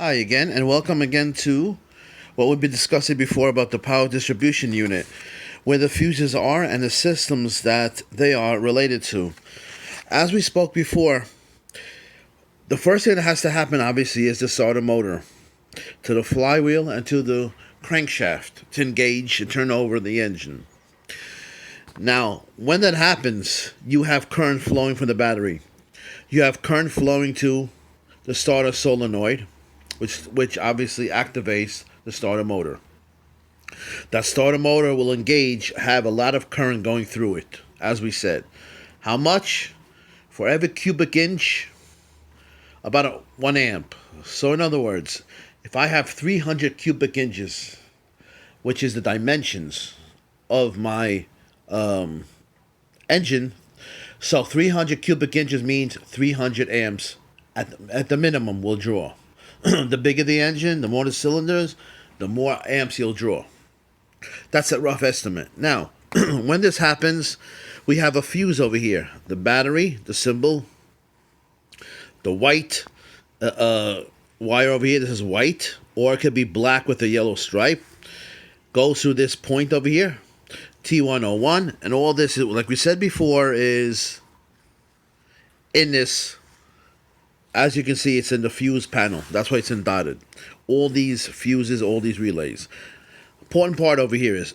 Hi again, and welcome again to what we've been discussing before about the power distribution unit, where the fuses are and the systems that they are related to. As we spoke before, the first thing that has to happen, obviously, is to start a motor to the flywheel and to the crankshaft to engage and turn over the engine. Now, when that happens, you have current flowing from the battery. You have current flowing to the starter solenoid, which obviously activates the starter motor. That starter motor will have a lot of current going through it, as we said. How much? For every cubic inch, about 1 amp. So in other words, if I have 300 cubic inches, which is the dimensions of my engine, so 300 cubic inches means 300 amps at the minimum will draw. The bigger the engine, the more the cylinders, the more amps you'll draw. That's a rough estimate. Now, when this happens, we have a fuse over here. The battery, the symbol, the white wire over here, this is white, or it could be black with a yellow stripe, goes through this point over here, T101, and all this, like we said before, is in this. As you can see, it's in the fuse panel. That's why it's in dotted. All these fuses, all these relays. Important part over here is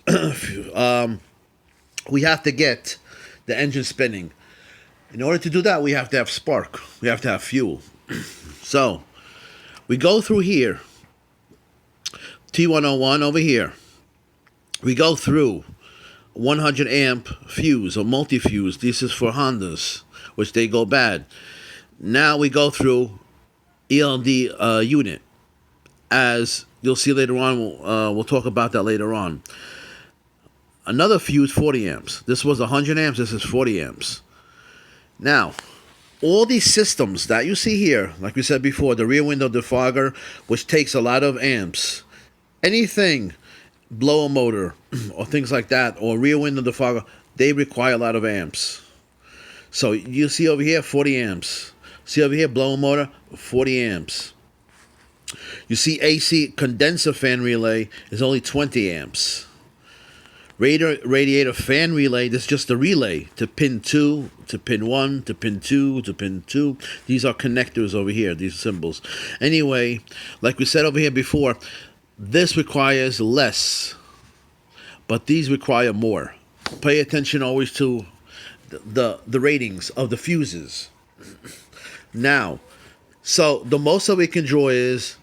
we have to get the engine spinning. In order to do that, we have to have spark. We have to have fuel. So we go through here, T101 over here. We go through 100 amp fuse or multi-fuse. This is for Hondas, which they go bad. Now we go through ELD unit. As you'll see later on, we'll talk about that later on. Another fuse, 40 amps. This was 100 amps, this is 40 amps. Now, all these systems that you see here, like we said before, the rear window defogger, which takes a lot of amps. Anything, blower motor, or things like that, or rear window defogger, they require a lot of amps. So you see over here, 40 amps. See over here, blower motor, 40 amps. You see AC condenser fan relay is only 20 amps. Radiator fan relay, this is just a relay to pin 2, to pin 1, to pin 2, to pin 2. These are connectors over here, these symbols. Anyway, like we said over here before, this requires less, but these require more. Pay attention always to the ratings of the fuses. Now, so the most that we can draw is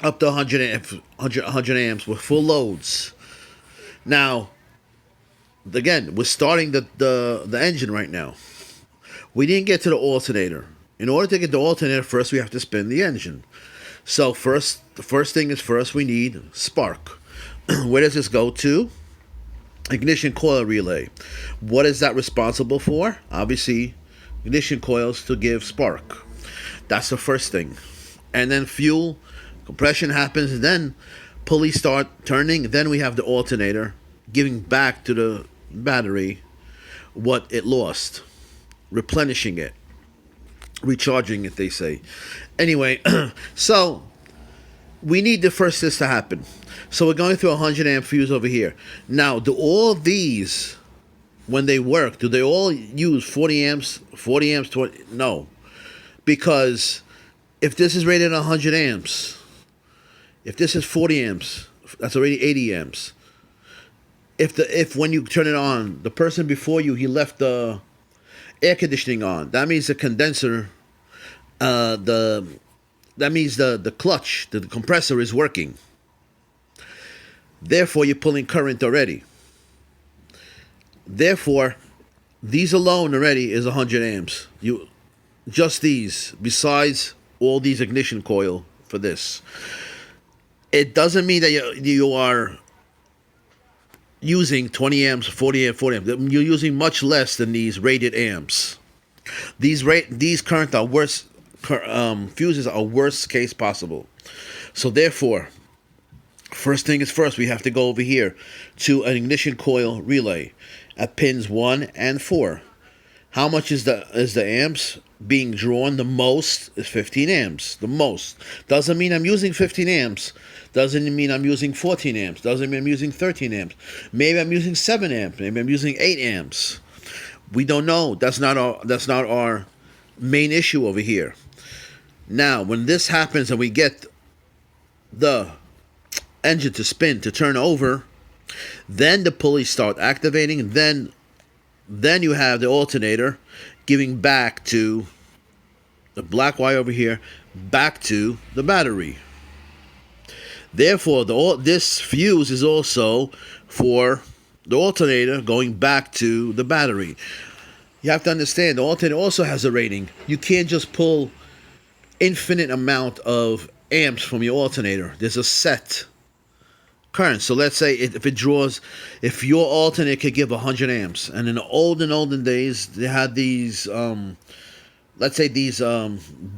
up to 100 amps with full loads. Now, again, we're starting the engine right now. We didn't get to the alternator. In order to get the alternator, first we have to spin the engine. So the first thing is first we need spark. Where does this go to? Ignition coil relay. What is that responsible for? Obviously, ignition coils to give spark. That's the first thing. And then fuel, compression happens, then pulleys start turning, then we have the alternator giving back to the battery what it lost, replenishing it, recharging it, they say. Anyway, so we need the first this to happen. So we're going through a 100 amp fuse over here. Now, do all these, when they work, do they all use 40 amps, 20? No. Because if this is rated 100 amps, if this is 40 amps, that's already 80 amps. If when you turn it on, the person before you, he left the air conditioning on, that means the condenser, that means the clutch, the compressor is working. Therefore, you're pulling current already. Therefore, these alone already is 100 amps. Just these, besides all these ignition coil for this. It doesn't mean that you are using 20 amps, 40 amps, 40 amps. You're using much less than these rated amps. These current are worse. Fuses are worst case possible. So therefore, first thing is first, we have to go over here to an ignition coil relay at pins 1 and 4. How much is the amps? being drawn the most is 15 amps. The most. Doesn't mean I'm using 15 amps. Doesn't mean I'm using 14 amps. Doesn't mean I'm using 13 amps. Maybe I'm using 7 amps. Maybe I'm using 8 amps. We don't know. That's not our main issue over here. Now, when this happens and we get the engine to spin, to turn over, then the pulleys start activating. Then you have the alternator giving back to the black wire over here, back to the battery. Therefore, this fuse is also for the alternator going back to the battery. You have to understand, the alternator also has a rating. You can't just pull infinite amount of amps from your alternator. There's a set current. So let's say if your alternator could give 100 amps, and in the olden days they had these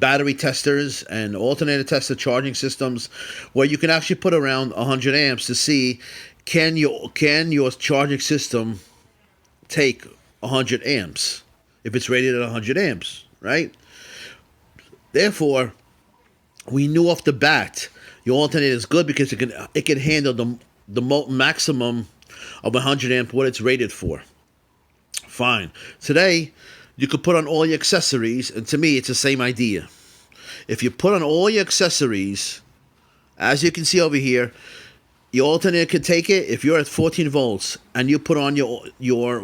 battery testers and alternator tester charging systems where you can actually put around 100 amps to see can your charging system take 100 amps if it's rated at 100 amps, right? Therefore, we knew off the bat your alternator is good because it can handle the maximum of 100 amp what it's rated for. Fine. Today, you could put on all your accessories, and to me, it's the same idea. If you put on all your accessories, as you can see over here, your alternator can take it. If you're at 14 volts and you put on all your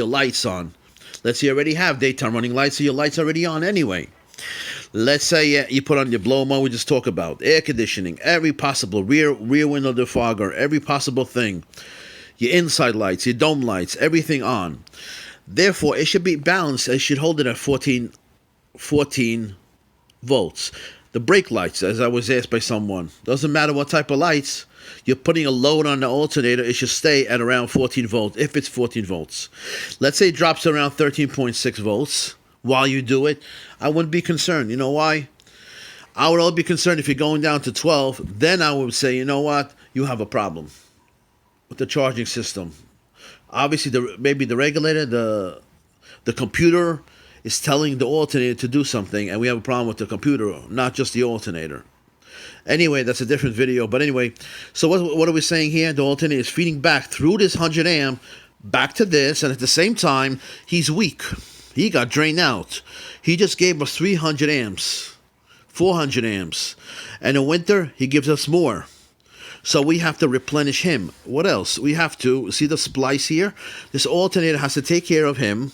lights on, let's say you already have daytime running lights, so your lights are already on anyway. Let's say you put on your blow mower we just talked about, air conditioning, every possible rear window defogger, every possible thing, your inside lights, your dome lights, everything on. Therefore, it should be balanced. It should hold it at 14 volts. The brake lights, as I was asked by someone, doesn't matter what type of lights, you're putting a load on the alternator, it should stay at around 14 volts, if it's 14 volts. Let's say it drops around 13.6 volts while you do it. I wouldn't be concerned. You know why? I would only be concerned if you're going down to 12. Then I would say, you know what? You have a problem with the charging system. Obviously, maybe the regulator, the computer is telling the alternator to do something, and we have a problem with the computer, not just the alternator. Anyway, that's a different video. But anyway, so what are we saying here? The alternator is feeding back through this 100 amp back to this, and at the same time, he's weak. He got drained out. He just gave us 300 amps, 400 amps. And in winter, he gives us more. So we have to replenish him. What else? We have to, see the splice here? This alternator has to take care of him.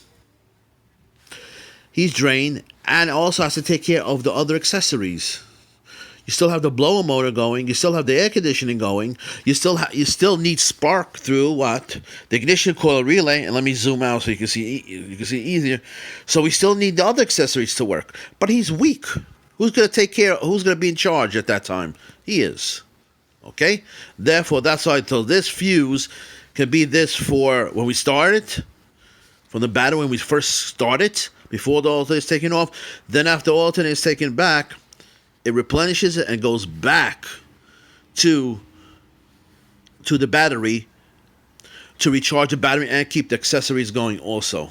He's drained, and also has to take care of the other accessories. You still have the blower motor going. You still have the air conditioning going. You still need spark through what? The ignition coil relay. And let me zoom out so you can see easier. So we still need the other accessories to work. But he's weak. Who's going to take care? Who's going to be in charge at that time? He is. Okay? Therefore, that's why I told this fuse can be this for when we start it, from the battery when we first start it, before the alternator is taken off. Then after the alternator is taken back, it replenishes it and goes back to the battery to recharge the battery and keep the accessories going also.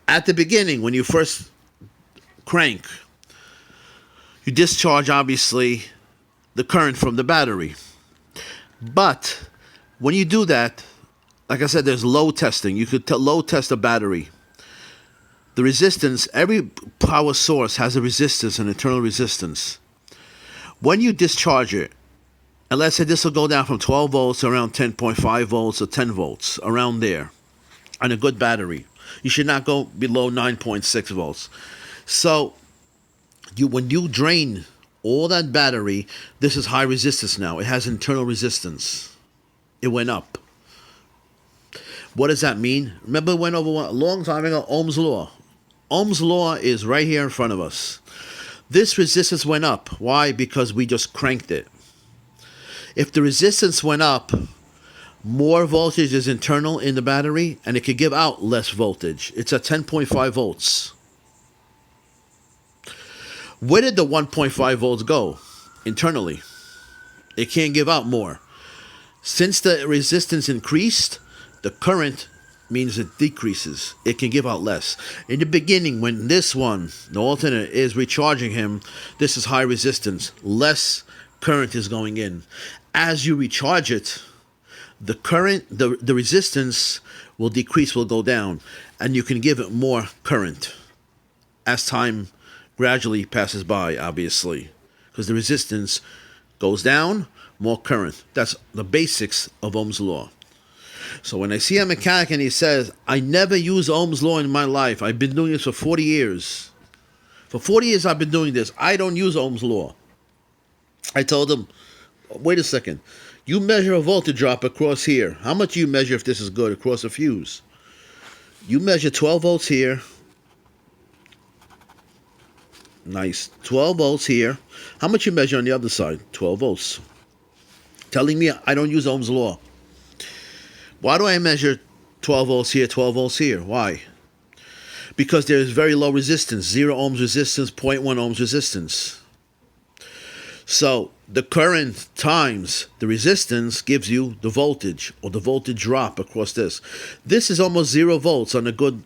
At the beginning, when you first crank, you discharge, obviously, the current from the battery. But when you do that, like I said, there's load testing. You could load test a battery. The resistance, every power source has a resistance, an internal resistance. When you discharge it, and let's say this will go down from 12 volts to around 10.5 volts or 10 volts, around there, on a good battery. You should not go below 9.6 volts. So when you drain all that battery, this is high resistance now. It has internal resistance. It went up. What does that mean? Remember, we went over a long time ago, Ohm's Law. Ohm's Law is right here in front of us. This resistance went up. Why? Because we just cranked it. If the resistance went up, more voltage is internal in the battery, and it could give out less voltage. It's at 10.5 volts. Where did the 1.5 volts go? Internally. It can't give out more. Since the resistance increased, the current means it decreases. It can give out less. In the beginning, when this one, the alternator, is recharging him, this is high resistance. Less current is going in. As you recharge it, the current, the resistance will decrease, will go down, and you can give it more current as time gradually passes by, obviously, because the resistance goes down, more current. That's the basics of Ohm's law. So when I see a mechanic and he says, I never use Ohm's law in my life, I've been doing this for 40 years. For 40 years I've been doing this. I don't use Ohm's law. I told him, wait a second. You measure a voltage drop across here. How much do you measure, if this is good, across a fuse? You measure 12 volts here. Nice. 12 volts here. How much you measure on the other side? 12 volts. Telling me I don't use Ohm's law. Why do I measure 12 volts here, 12 volts here? Why? Because there is very low resistance. 0 ohms resistance, 0.1 ohms resistance. So the current times the resistance gives you the voltage, or the voltage drop across this. This is almost 0 volts on a good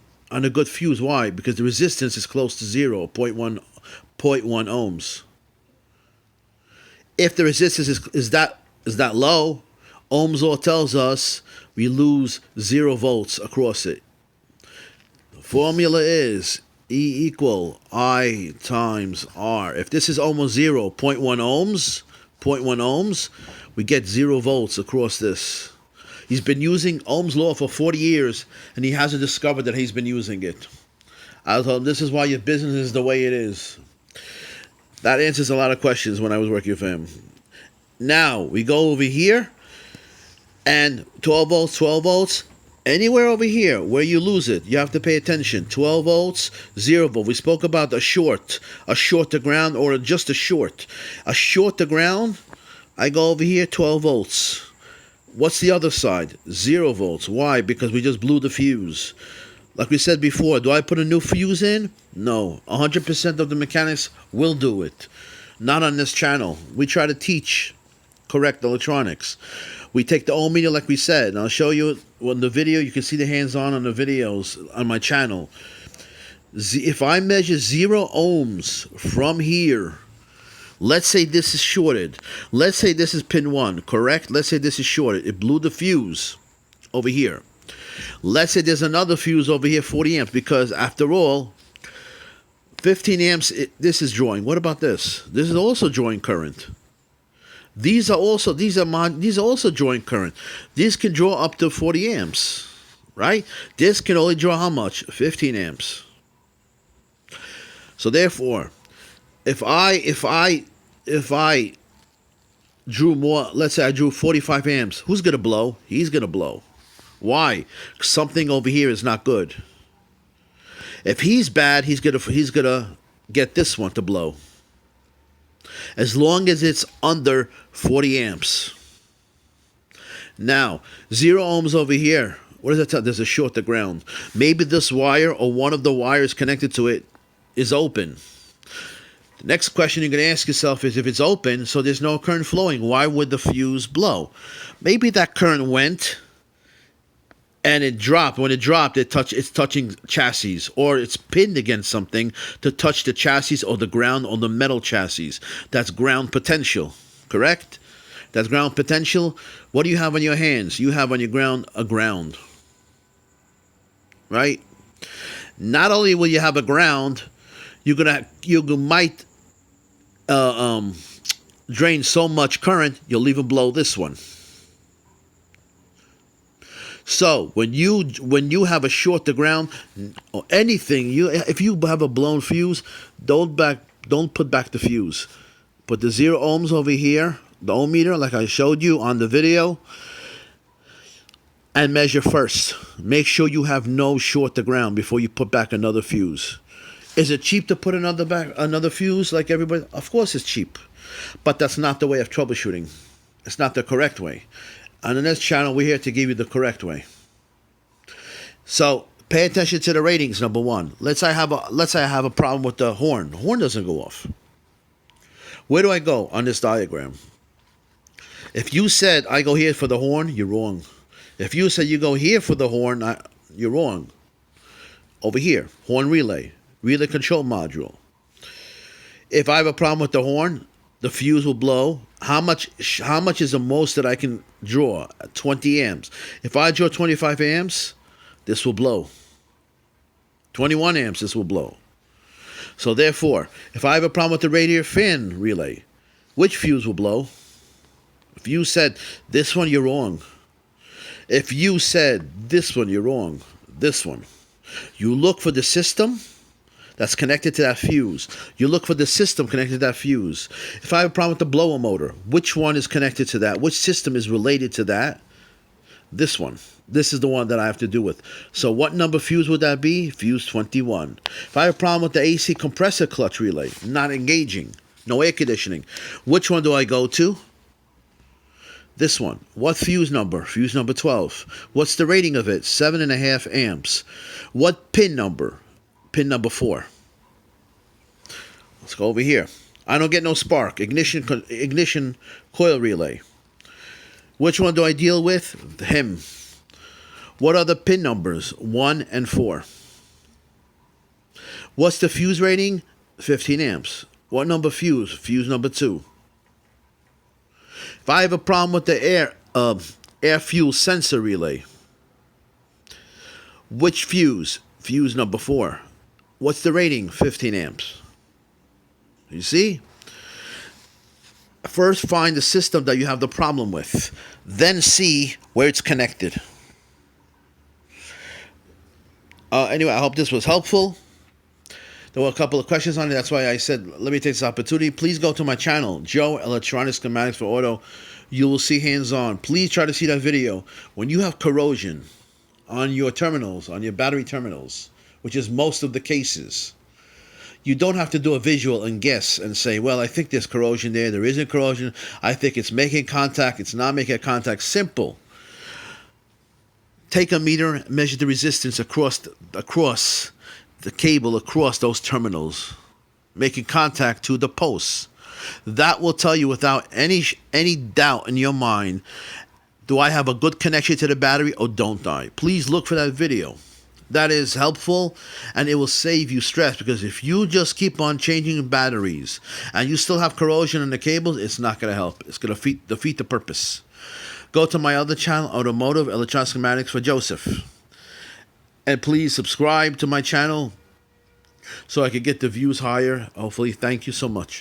fuse. Why? Because the resistance is close to 0, 0.1 ohms. If the resistance is that low, Ohm's law tells us we lose 0 volts across it. The formula is E equal I times R. If this is almost 0, 0.1 ohms, we get 0 volts across this. He's been using Ohm's law for 40 years, and he hasn't discovered that he's been using it. I told him, this is why your business is the way it is. That answers a lot of questions when I was working with him. Now, we go over here, and 12 volts, anywhere over here where you lose it, you have to pay attention. 12 volts, 0 volt. We spoke about a short to ground, or just a short. A short to ground, I go over here, 12 volts. What's the other side? 0 volts. Why? Because we just blew the fuse. Like we said before, do I put a new fuse in? No. 100% of the mechanics will do it. Not on this channel. We try to teach correct electronics. We take the ohm meter, like we said, and I'll show you on the video. You can see the hands-on the videos on my channel. If I measure 0 ohms from here, let's say this is shorted. Let's say this is pin 1, correct? Let's say this is shorted. It blew the fuse over here. Let's say there's another fuse over here, 40 amps, because after all, 15 amps, this is drawing. What about this? This is also drawing current. These are also drawing current. These can draw up to 40 amps, right? This can only draw how much? 15 amps. So therefore, if I drew more, let's say I drew 45 amps, who's gonna blow? He's gonna blow. Why? Something over here is not good. If he's bad, he's gonna get this one to blow. As long as it's under 40 amps. Now, 0 ohms over here. What does that tell? There's a short to ground. Maybe this wire or one of the wires connected to it is open. The next question you're going to ask yourself is, if it's open, so there's no current flowing, why would the fuse blow? Maybe that current went and it dropped. When it dropped, it's touching chassis, or it's pinned against something to touch the chassis or the ground or the metal chassis. That's ground potential, correct? That's ground potential. What do you have on your hands? You have on your ground a ground, right? Not only will you have a ground, you might drain so much current you'll even blow this one. So when you have a short to ground or anything, if you have a blown fuse, don't put back the fuse. Put the 0 ohms over here, the ohm meter, like I showed you on the video, and measure first. Make sure you have no short to ground before you put back another fuse. Is it cheap to put another fuse like everybody? Of course it's cheap, but that's not the way of troubleshooting. It's not the correct way. On the next channel, we're here to give you the correct way. So pay attention to the ratings. Number 1. Let's say I have a problem with the horn. The horn doesn't go off. Where do I go on this diagram? If you said I go here for the horn, you're wrong. If you said you go here for the horn, You're wrong. Over here, horn relay, relay control module. If I have a problem with the horn, the fuse will blow. How much is the most that I can draw? 20 amps. If I draw 25 amps, this will blow. 21 amps, this will blow. So therefore, if I have a problem with the radiator fan relay, which fuse will blow? If you said this one, you're wrong. If you said this one, you're wrong. This one. You look for the system that's connected to that fuse. You look for the system connected to that fuse. If I have a problem with the blower motor, which one is connected to that? Which system is related to that? This one. This is the one that I have to do with. So what number fuse would that be? Fuse 21. If I have a problem with the AC compressor clutch relay, not engaging, no air conditioning, which one do I go to? This one. What fuse number? Fuse number 12. What's the rating of it? 7.5 amps. What pin number? Pin number 4. Let's go over here. I don't get no spark. Ignition coil relay. Which one do I deal with? Him. What are the pin numbers? 1 and 4. What's the fuse rating? 15 amps. What number fuse? Fuse number 2. If I have a problem with the air fuel sensor relay, which fuse? Fuse number 4. What's the rating? 15 amps. You see? First find the system that you have the problem with. Then see where it's connected. Anyway, I hope this was helpful. There were a couple of questions on it. That's why I said, let me take this opportunity. Please go to my channel, Joe Electronic Schematics for Auto. You will see hands-on. Please try to see that video. When you have corrosion on your terminals, on your battery terminals, which is most of the cases, you don't have to do a visual and guess and say, well, I think there's corrosion there. There isn't corrosion. I think it's making contact. It's not making contact. Simple. Take a meter, measure the resistance across the cable, across those terminals, making contact to the posts. That will tell you without any doubt in your mind, do I have a good connection to the battery or don't I? Please look for that video. That is helpful, and it will save you stress, because if you just keep on changing batteries and you still have corrosion in the cables, it's not going to help. It's going to defeat the purpose. Go to my other channel, Automotive Electronic Schematics for Joseph. And please subscribe to my channel so I can get the views higher. Hopefully, thank you so much.